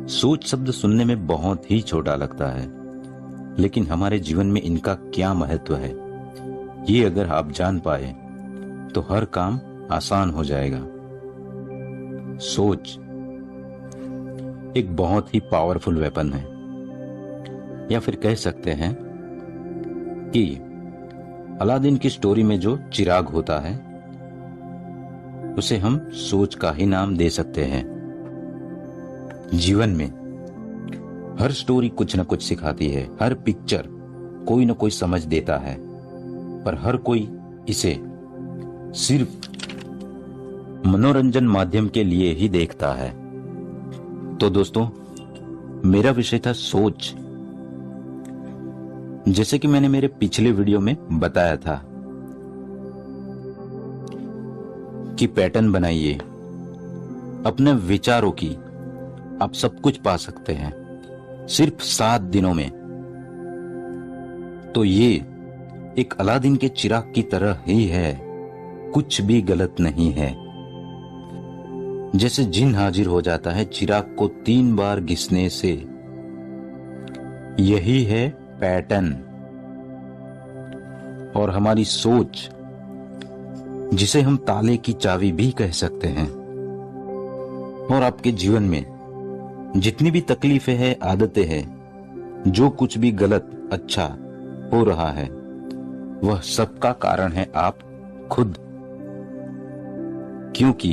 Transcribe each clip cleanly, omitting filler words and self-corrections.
सोच शब्द सुनने में बहुत ही छोटा लगता है, लेकिन हमारे जीवन में इनका क्या महत्व है, ये अगर आप जान पाए तो हर काम आसान हो जाएगा। सोच एक बहुत ही पावरफुल वेपन है, या फिर कह सकते हैं कि अलादीन की स्टोरी में जो चिराग होता है उसे हम सोच का ही नाम दे सकते हैं। जीवन में हर स्टोरी कुछ न कुछ सिखाती है, हर पिक्चर कोई न कोई समझ देता है, पर हर कोई इसे सिर्फ मनोरंजन माध्यम के लिए ही देखता है। तो दोस्तों, मेरा विषय था सोच। जैसे कि मैंने मेरे पिछले वीडियो में बताया था कि पैटर्न बनाइए, अपने विचारों की आप सब कुछ पा सकते हैं सिर्फ 7 दिनों में। तो ये एक अलादीन के चिराग की तरह ही है, कुछ भी गलत नहीं है। जैसे जिन हाजिर हो जाता है चिराग को 3 बार घिसने से, यही है पैटर्न। और हमारी सोच, जिसे हम ताले की चाबी भी कह सकते हैं। और आपके जीवन में जितनी भी तकलीफें हैं, आदतें हैं, जो कुछ भी गलत अच्छा हो रहा है, वह सबका कारण है आप खुद। क्योंकि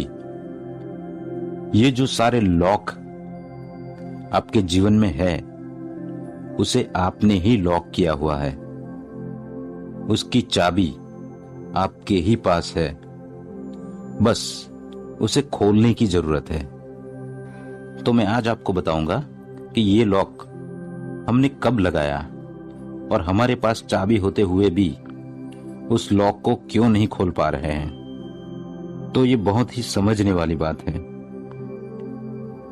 ये जो सारे लॉक आपके जीवन में है, उसे आपने ही लॉक किया हुआ है। उसकी चाबी आपके ही पास है, बस उसे खोलने की जरूरत है। तो मैं आज आपको बताऊंगा कि ये लॉक हमने कब लगाया और हमारे पास चाबी होते हुए भी उस लॉक को क्यों नहीं खोल पा रहे हैं। तो ये बहुत ही समझने वाली बात है,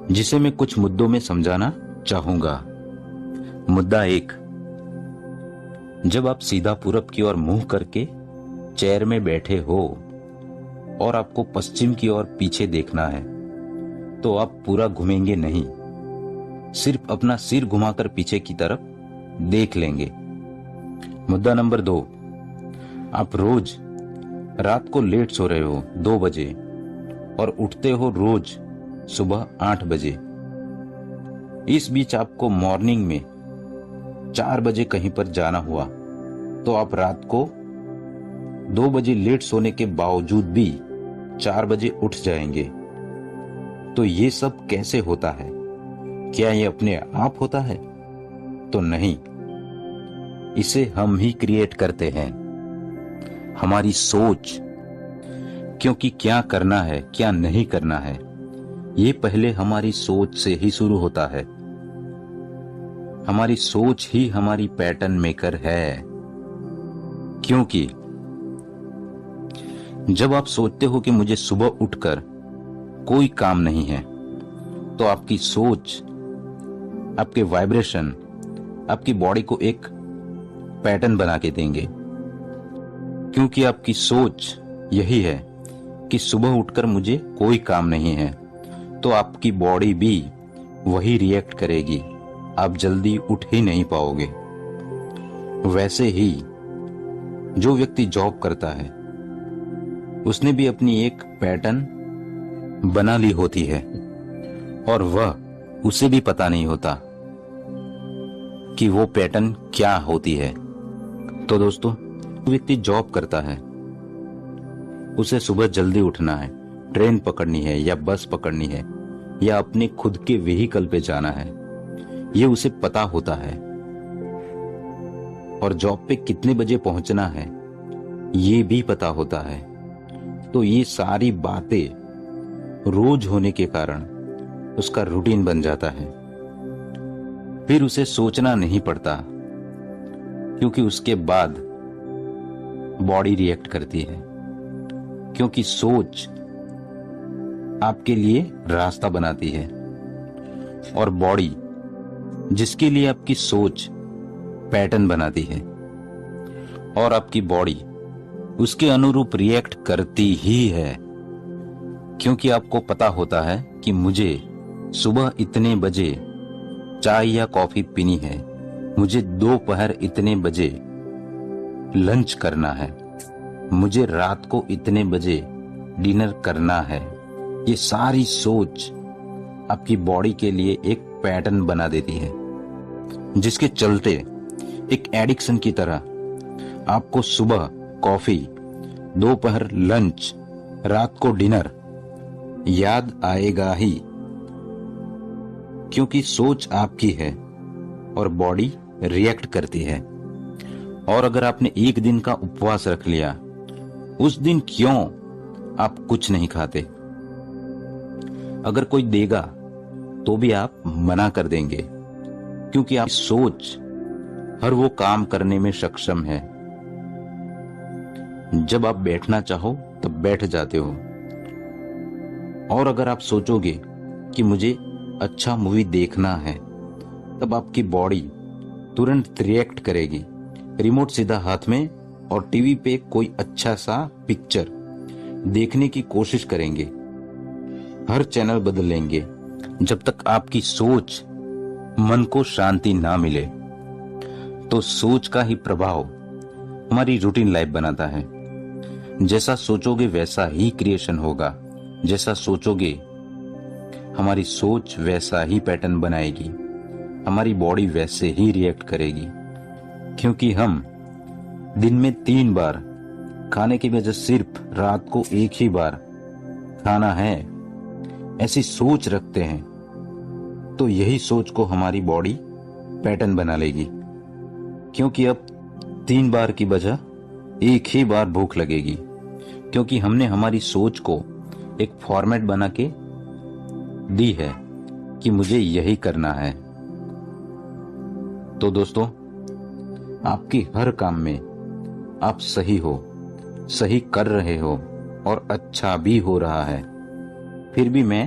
जिसे मैं कुछ मुद्दों में समझाना चाहूंगा। मुद्दा 1, जब आप सीधा पूरब की ओर मुंह करके चेयर में बैठे हो और आपको पश्चिम की ओर पीछे देखना है, तो आप पूरा घूमेंगे नहीं, सिर्फ अपना सिर घुमाकर पीछे की तरफ देख लेंगे। मुद्दा नंबर 2, आप रोज रात को लेट सो रहे हो 2 बजे और उठते हो रोज सुबह 8 बजे। इस बीच आपको मॉर्निंग में 4 बजे कहीं पर जाना हुआ, तो आप रात को 2 बजे लेट सोने के बावजूद भी 4 बजे उठ जाएंगे। तो ये सब कैसे होता है? क्या ये अपने आप होता है? तो नहीं, इसे हम ही क्रिएट करते हैं, हमारी सोच। क्योंकि क्या करना है, क्या नहीं करना है, ये पहले हमारी सोच से ही शुरू होता है। हमारी सोच ही हमारी पैटर्न मेकर है। क्योंकि जब आप सोचते हो कि मुझे सुबह उठकर कोई काम नहीं है, तो आपकी सोच, आपके वाइब्रेशन, आपकी बॉडी को एक पैटर्न बना के देंगे। क्योंकि आपकी सोच यही है कि सुबह उठकर मुझे कोई काम नहीं है, तो आपकी बॉडी भी वही रिएक्ट करेगी, आप जल्दी उठ ही नहीं पाओगे। वैसे ही जो व्यक्ति जॉब करता है, उसने भी अपनी एक पैटर्न बना ली होती है, और वह उसे भी पता नहीं होता कि वो पैटर्न क्या होती है। तो दोस्तों, व्यक्ति जॉब करता है, उसे सुबह जल्दी उठना है, ट्रेन पकड़नी है या बस पकड़नी है या अपने खुद के व्हीकल पे जाना है, ये उसे पता होता है। और जॉब पे कितने बजे पहुंचना है, ये भी पता होता है। तो ये सारी बातें रोज होने के कारण उसका रूटीन बन जाता है। फिर उसे सोचना नहीं पड़ता, क्योंकि उसके बाद बॉडी रिएक्ट करती है। क्योंकि सोच आपके लिए रास्ता बनाती है, और बॉडी, जिसके लिए आपकी सोच पैटर्न बनाती है, और आपकी बॉडी उसके अनुरूप रिएक्ट करती ही है। क्योंकि आपको पता होता है कि मुझे सुबह इतने बजे चाय या कॉफी पीनी है, मुझे दोपहर इतने बजे लंच करना है, मुझे रात को इतने बजे डिनर करना है। ये सारी सोच आपकी बॉडी के लिए एक पैटर्न बना देती है, जिसके चलते एक एडिक्शन की तरह आपको सुबह कॉफी, दोपहर लंच, रात को डिनर याद आएगा ही, क्योंकि सोच आपकी है और बॉडी रिएक्ट करती है। और अगर आपने एक दिन का उपवास रख लिया, उस दिन क्यों आप कुछ नहीं खाते? अगर कोई देगा तो भी आप मना कर देंगे, क्योंकि आप सोच हर वो काम करने में सक्षम है। जब आप बैठना चाहो तब बैठ जाते हो। और अगर आप सोचोगे कि मुझे अच्छा मूवी देखना है, तब आपकी बॉडी तुरंत रिएक्ट करेगी। रिमोट सीधा हाथ में और टीवी पे कोई अच्छा सा पिक्चर देखने की कोशिश करेंगे, हर चैनल बदल लेंगे, जब तक आपकी सोच मन को शांति ना मिले। तो सोच का ही प्रभाव हमारी रूटीन लाइफ बनाता है। जैसा सोचोगे वैसा ही क्रिएशन होगा, जैसा सोचोगे हमारी सोच वैसा ही पैटर्न बनाएगी, हमारी बॉडी वैसे ही रिएक्ट करेगी। क्योंकि हम दिन में 3 बार खाने की वजह सिर्फ रात को 1 ही बार खाना है, ऐसी सोच रखते हैं, तो यही सोच को हमारी बॉडी पैटर्न बना लेगी। क्योंकि अब 3 बार की बजाय 1 ही बार भूख लगेगी, क्योंकि हमने हमारी सोच को एक फॉर्मेट बना के दी है कि मुझे यही करना है। तो दोस्तों, आपकी हर काम में आप सही हो, सही कर रहे हो और अच्छा भी हो रहा है। फिर भी मैं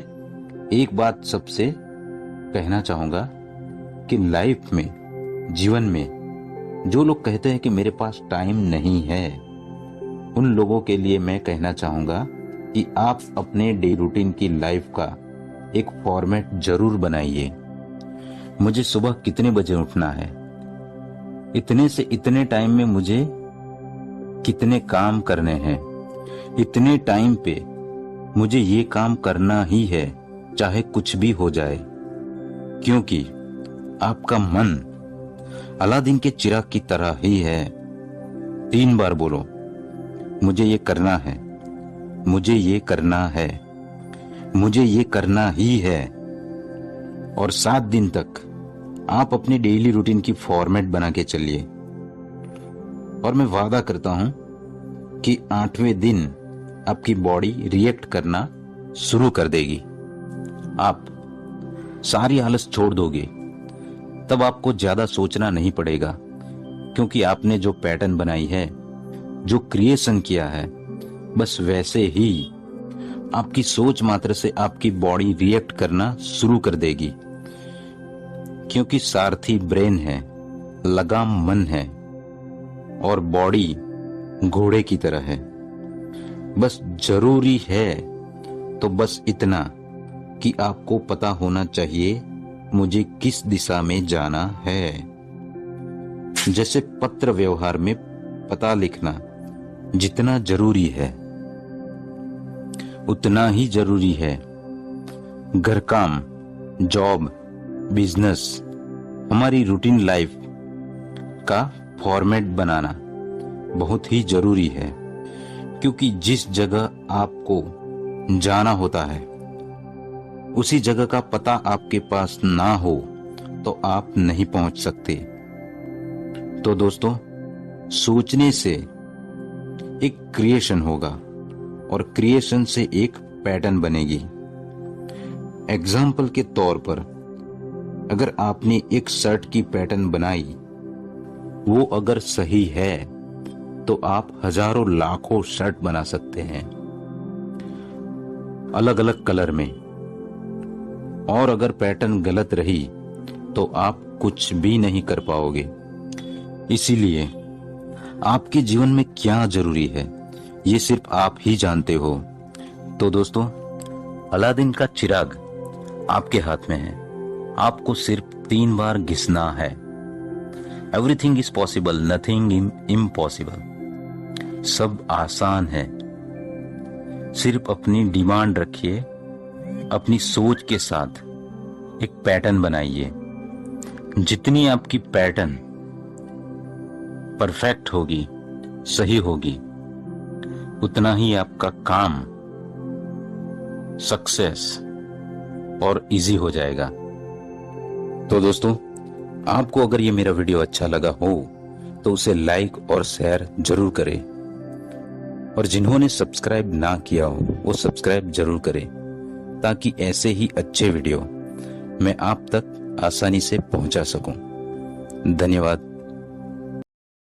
एक बात सबसे कहना चाहूंगा कि लाइफ में, जीवन में जो लोग कहते हैं कि मेरे पास टाइम नहीं है, उन लोगों के लिए मैं कहना चाहूंगा कि आप अपने डे रूटीन की लाइफ का एक फॉर्मेट जरूर बनाइए। मुझे सुबह कितने बजे उठना है, इतने से इतने टाइम में मुझे कितने काम करने हैं, इतने टाइम पे मुझे ये काम करना ही है, चाहे कुछ भी हो जाए। क्योंकि आपका मन अलादीन के चिराग की तरह ही है। 3 बार बोलो, मुझे ये करना है, मुझे ये करना है, मुझे ये करना ही है। और 7 दिन तक आप अपनी डेली रूटीन की फॉर्मेट बना के चलिए। और मैं वादा करता हूं कि 8वें दिन आपकी बॉडी रिएक्ट करना शुरू कर देगी। आप सारी आलस छोड़ दोगे, तब आपको ज्यादा सोचना नहीं पड़ेगा, क्योंकि आपने जो पैटर्न बनाई है, जो क्रिएशन किया है, बस वैसे ही आपकी सोच मात्र से आपकी बॉडी रिएक्ट करना शुरू कर देगी। क्योंकि सारथी ब्रेन है, लगाम मन है और बॉडी घोड़े की तरह है। बस जरूरी है तो बस इतना कि आपको पता होना चाहिए मुझे किस दिशा में जाना है। जैसे पत्र व्यवहार में पता लिखना जितना जरूरी है, उतना ही जरूरी है घर काम, जॉब, बिजनेस, हमारी रूटीन लाइफ का फॉर्मेट बनाना बहुत ही जरूरी है। क्योंकि जिस जगह आपको जाना होता है, उसी जगह का पता आपके पास ना हो तो आप नहीं पहुंच सकते। तो दोस्तों, सोचने से एक क्रिएशन होगा और क्रिएशन से एक पैटर्न बनेगी। एग्जाम्पल के तौर पर, अगर आपने एक शर्ट की पैटर्न बनाई, वो अगर सही है तो आप हजारों लाखों शर्ट बना सकते हैं अलग अलग कलर में। और अगर पैटर्न गलत रही तो आप कुछ भी नहीं कर पाओगे। इसीलिए आपके जीवन में क्या जरूरी है, ये सिर्फ आप ही जानते हो। तो दोस्तों, अलादीन का चिराग आपके हाथ में है। आपको सिर्फ 3 बार घिसना है। Everything is possible, nothing impossible. सब आसान है। सिर्फ अपनी डिमांड रखिए, अपनी सोच के साथ एक पैटर्न बनाइए। जितनी आपकी पैटर्न परफेक्ट होगी, सही होगी, उतना ही आपका काम सक्सेस और इजी हो जाएगा। तो दोस्तों, आपको अगर ये मेरा वीडियो अच्छा लगा हो तो उसे लाइक और शेयर जरूर करें, और जिन्होंने सब्सक्राइब ना किया हो वो सब्सक्राइब जरूर करें, ताकि ऐसे ही अच्छे वीडियो मैं आप तक आसानी से पहुंचा सकूं। धन्यवाद।